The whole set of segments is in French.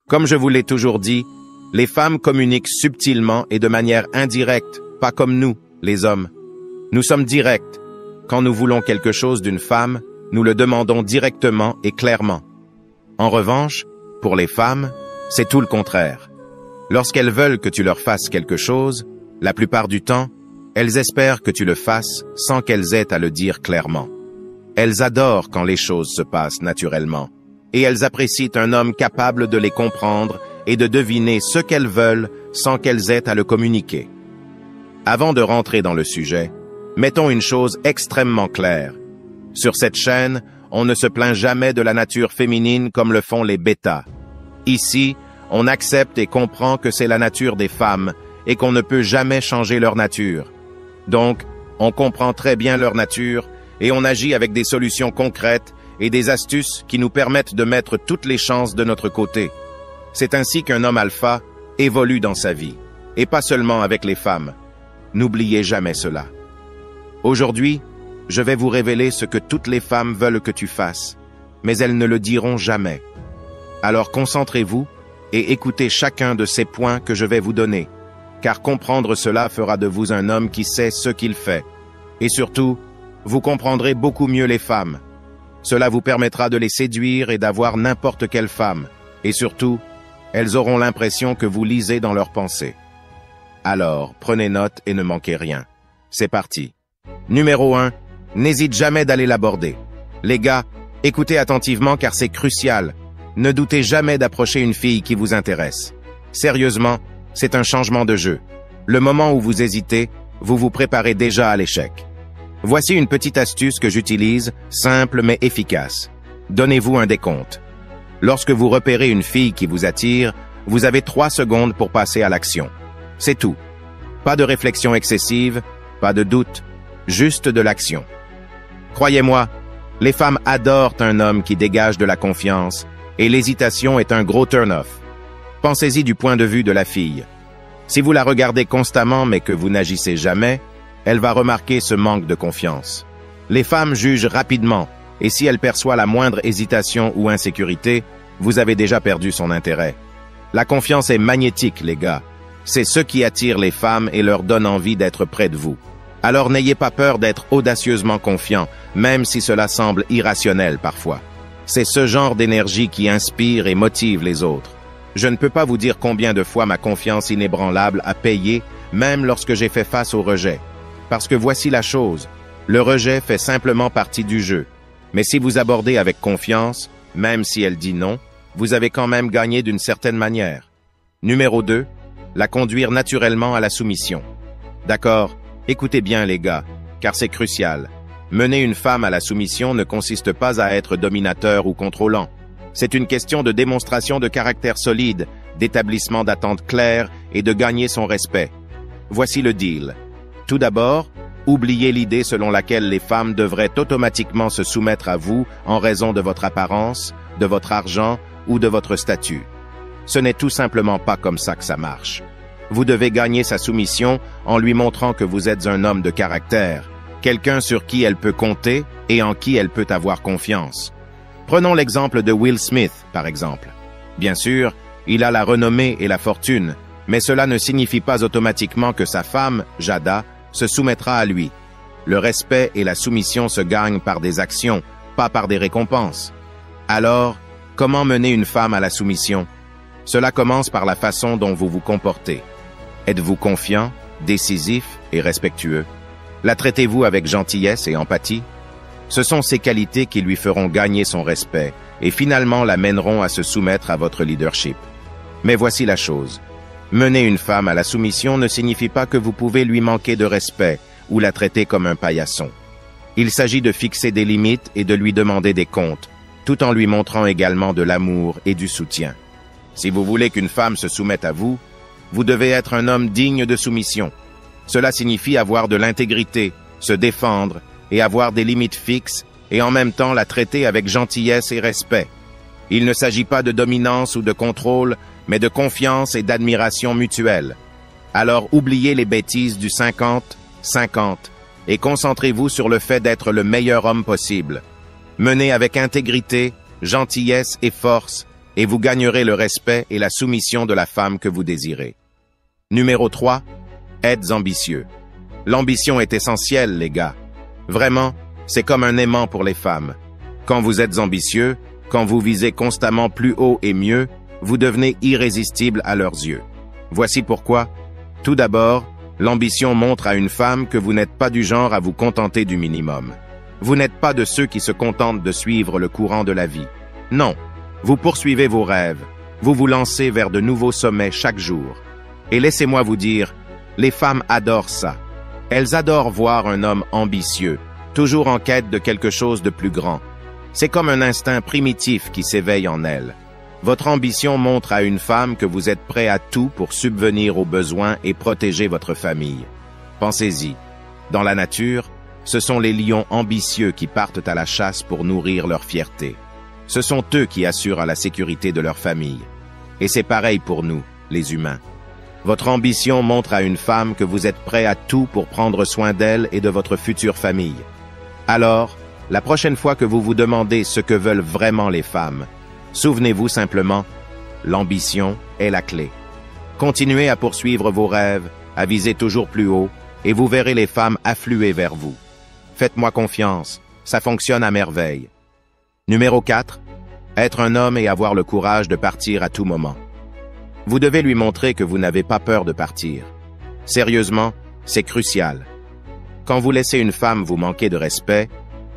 Comme je vous l'ai toujours dit, les femmes communiquent subtilement et de manière indirecte, pas comme nous, les hommes. Nous sommes directs. Quand nous voulons quelque chose d'une femme, nous le demandons directement et clairement. En revanche, pour les femmes, c'est tout le contraire. Lorsqu'elles veulent que tu leur fasses quelque chose, la plupart du temps, elles espèrent que tu le fasses sans qu'elles aient à le dire clairement. Elles adorent quand les choses se passent naturellement, et elles apprécient un homme capable de les comprendre et de deviner ce qu'elles veulent sans qu'elles aient à le communiquer. Avant de rentrer dans le sujet, mettons une chose extrêmement claire. Sur cette chaîne, on ne se plaint jamais de la nature féminine comme le font les bêtas. Ici, on accepte et comprend que c'est la nature des femmes et qu'on ne peut jamais changer leur nature. Donc, on comprend très bien leur nature et on agit avec des solutions concrètes et des astuces qui nous permettent de mettre toutes les chances de notre côté. C'est ainsi qu'un homme alpha évolue dans sa vie, et pas seulement avec les femmes. N'oubliez jamais cela. Aujourd'hui, je vais vous révéler ce que toutes les femmes veulent que tu fasses, mais elles ne le diront jamais. Alors concentrez-vous et écoutez chacun de ces points que je vais vous donner, car comprendre cela fera de vous un homme qui sait ce qu'il fait. Et surtout, vous comprendrez beaucoup mieux les femmes. Cela vous permettra de les séduire et d'avoir n'importe quelle femme. Et surtout, elles auront l'impression que vous lisez dans leurs pensées. Alors, prenez note et ne manquez rien. C'est parti. Numéro 1. N'hésite jamais d'aller l'aborder. Les gars, écoutez attentivement car c'est crucial. Ne doutez jamais d'approcher une fille qui vous intéresse. Sérieusement, c'est un changement de jeu. Le moment où vous hésitez, vous vous préparez déjà à l'échec. Voici une petite astuce que j'utilise, simple mais efficace. Donnez-vous un décompte. Lorsque vous repérez une fille qui vous attire, vous avez 3 secondes pour passer à l'action. C'est tout. Pas de réflexion excessive, pas de doute, juste de l'action. Croyez-moi, les femmes adorent un homme qui dégage de la confiance et l'hésitation est un gros turn-off. Pensez-y du point de vue de la fille. Si vous la regardez constamment mais que vous n'agissez jamais, elle va remarquer ce manque de confiance. Les femmes jugent rapidement et si elle perçoit la moindre hésitation ou insécurité, vous avez déjà perdu son intérêt. La confiance est magnétique, les gars. C'est ce qui attire les femmes et leur donne envie d'être près de vous. Alors n'ayez pas peur d'être audacieusement confiant, même si cela semble irrationnel parfois. C'est ce genre d'énergie qui inspire et motive les autres. Je ne peux pas vous dire combien de fois ma confiance inébranlable a payé, même lorsque j'ai fait face au rejet. Parce que voici la chose, le rejet fait simplement partie du jeu. Mais si vous abordez avec confiance, même si elle dit non, vous avez quand même gagné d'une certaine manière. Numéro 2, la conduire naturellement à la soumission. D'accord, écoutez bien les gars, car c'est crucial. Mener une femme à la soumission ne consiste pas à être dominateur ou contrôlant. C'est une question de démonstration de caractère solide, d'établissement d'attentes claires et de gagner son respect. Voici le deal. Tout d'abord, oubliez l'idée selon laquelle les femmes devraient automatiquement se soumettre à vous en raison de votre apparence, de votre argent ou de votre statut. Ce n'est tout simplement pas comme ça que ça marche. Vous devez gagner sa soumission en lui montrant que vous êtes un homme de caractère, quelqu'un sur qui elle peut compter et en qui elle peut avoir confiance. Prenons l'exemple de Will Smith, par exemple. Bien sûr, il a la renommée et la fortune, mais cela ne signifie pas automatiquement que sa femme, Jada, se soumettra à lui. Le respect et la soumission se gagnent par des actions, pas par des récompenses. Alors, comment mener une femme à la soumission? Cela commence par la façon dont vous vous comportez. Êtes-vous confiant, décisif et respectueux? La traitez-vous avec gentillesse et empathie? Ce sont ces qualités qui lui feront gagner son respect et finalement la mèneront à se soumettre à votre leadership. Mais voici la chose. Mener une femme à la soumission ne signifie pas que vous pouvez lui manquer de respect ou la traiter comme un paillasson. Il s'agit de fixer des limites et de lui demander des comptes, tout en lui montrant également de l'amour et du soutien. Si vous voulez qu'une femme se soumette à vous, vous devez être un homme digne de soumission. Cela signifie avoir de l'intégrité, se défendre et avoir des limites fixes et en même temps la traiter avec gentillesse et respect. Il ne s'agit pas de dominance ou de contrôle, mais de confiance et d'admiration mutuelle. Alors oubliez les bêtises du 50-50 et concentrez-vous sur le fait d'être le meilleur homme possible. Menez avec intégrité, gentillesse et force et vous gagnerez le respect et la soumission de la femme que vous désirez. Numéro 3. Êtes ambitieux. L'ambition est essentielle, les gars. Vraiment, c'est comme un aimant pour les femmes. Quand vous êtes ambitieux, quand vous visez constamment plus haut et mieux, vous devenez irrésistible à leurs yeux. Voici pourquoi. Tout d'abord, l'ambition montre à une femme que vous n'êtes pas du genre à vous contenter du minimum. Vous n'êtes pas de ceux qui se contentent de suivre le courant de la vie. Non, vous poursuivez vos rêves, vous vous lancez vers de nouveaux sommets chaque jour. Et laissez-moi vous dire, les femmes adorent ça. Elles adorent voir un homme ambitieux, toujours en quête de quelque chose de plus grand. C'est comme un instinct primitif qui s'éveille en elles. Votre ambition montre à une femme que vous êtes prêt à tout pour subvenir aux besoins et protéger votre famille. Pensez-y. Dans la nature, ce sont les lions ambitieux qui partent à la chasse pour nourrir leur fierté. Ce sont eux qui assurent la sécurité de leur famille. Et c'est pareil pour nous, les humains. Votre ambition montre à une femme que vous êtes prêt à tout pour prendre soin d'elle et de votre future famille. Alors, la prochaine fois que vous vous demandez ce que veulent vraiment les femmes, souvenez-vous simplement, l'ambition est la clé. Continuez à poursuivre vos rêves, à viser toujours plus haut, et vous verrez les femmes affluer vers vous. Faites-moi confiance, ça fonctionne à merveille. Numéro 4. Être un homme et avoir le courage de partir à tout moment. Vous devez lui montrer que vous n'avez pas peur de partir. Sérieusement, c'est crucial. Quand vous laissez une femme vous manquer de respect,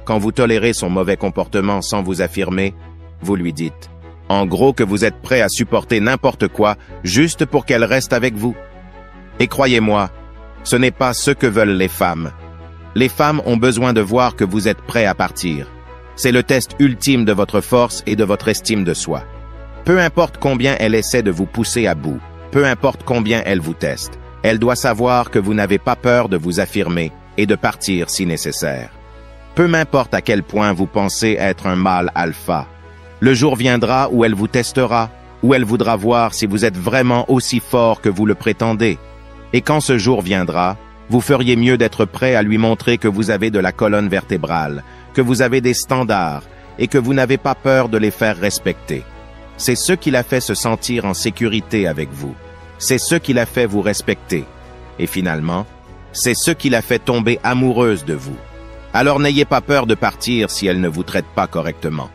quand vous tolérez son mauvais comportement sans vous affirmer, vous lui dites, en gros, que vous êtes prêt à supporter n'importe quoi juste pour qu'elle reste avec vous. Et croyez-moi, ce n'est pas ce que veulent les femmes. Les femmes ont besoin de voir que vous êtes prêt à partir. C'est le test ultime de votre force et de votre estime de soi. Peu importe combien elle essaie de vous pousser à bout, peu importe combien elle vous teste, elle doit savoir que vous n'avez pas peur de vous affirmer et de partir si nécessaire. Peu m'importe à quel point vous pensez être un mâle alpha. Le jour viendra où elle vous testera, où elle voudra voir si vous êtes vraiment aussi fort que vous le prétendez. Et quand ce jour viendra, vous feriez mieux d'être prêt à lui montrer que vous avez de la colonne vertébrale, que vous avez des standards et que vous n'avez pas peur de les faire respecter. C'est ce qui l'a fait se sentir en sécurité avec vous. C'est ce qui l'a fait vous respecter. Et finalement, c'est ce qui l'a fait tomber amoureuse de vous. Alors n'ayez pas peur de partir si elle ne vous traite pas correctement.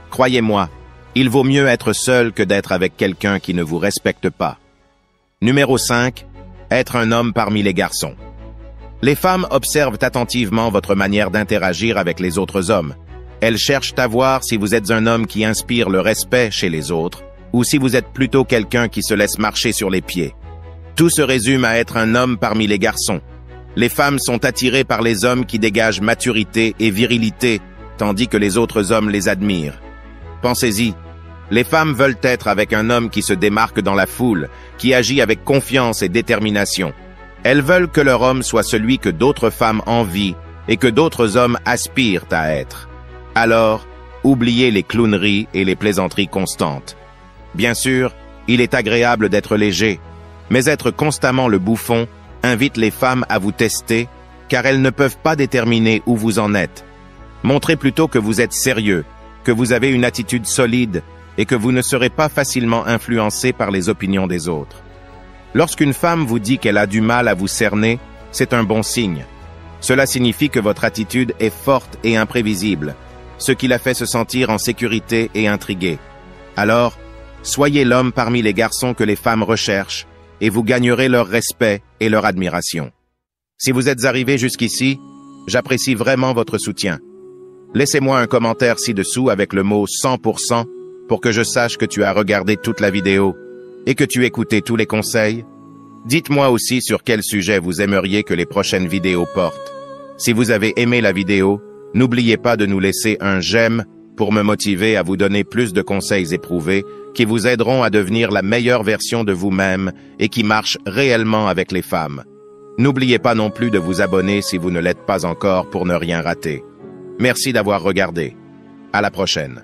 Croyez-moi, il vaut mieux être seul que d'être avec quelqu'un qui ne vous respecte pas. Numéro 5. Être un homme parmi les garçons. Les femmes observent attentivement votre manière d'interagir avec les autres hommes. Elles cherchent à voir si vous êtes un homme qui inspire le respect chez les autres, ou si vous êtes plutôt quelqu'un qui se laisse marcher sur les pieds. Tout se résume à être un homme parmi les garçons. Les femmes sont attirées par les hommes qui dégagent maturité et virilité, tandis que les autres hommes les admirent. Pensez-y, les femmes veulent être avec un homme qui se démarque dans la foule, qui agit avec confiance et détermination. Elles veulent que leur homme soit celui que d'autres femmes envient et que d'autres hommes aspirent à être. Alors, oubliez les clowneries et les plaisanteries constantes. Bien sûr, il est agréable d'être léger, mais être constamment le bouffon invite les femmes à vous tester, car elles ne peuvent pas déterminer où vous en êtes. Montrez plutôt que vous êtes sérieux, que vous avez une attitude solide et que vous ne serez pas facilement influencé par les opinions des autres. Lorsqu'une femme vous dit qu'elle a du mal à vous cerner, c'est un bon signe. Cela signifie que votre attitude est forte et imprévisible, ce qui la fait se sentir en sécurité et intriguée. Alors, soyez l'homme parmi les garçons que les femmes recherchent et vous gagnerez leur respect et leur admiration. Si vous êtes arrivé jusqu'ici, j'apprécie vraiment votre soutien. Laissez-moi un commentaire ci-dessous avec le mot 100% pour que je sache que tu as regardé toute la vidéo et que tu écoutais tous les conseils. Dites-moi aussi sur quel sujet vous aimeriez que les prochaines vidéos portent. Si vous avez aimé la vidéo, n'oubliez pas de nous laisser un j'aime pour me motiver à vous donner plus de conseils éprouvés qui vous aideront à devenir la meilleure version de vous-même et qui marchent réellement avec les femmes. N'oubliez pas non plus de vous abonner si vous ne l'êtes pas encore pour ne rien rater. Merci d'avoir regardé. À la prochaine.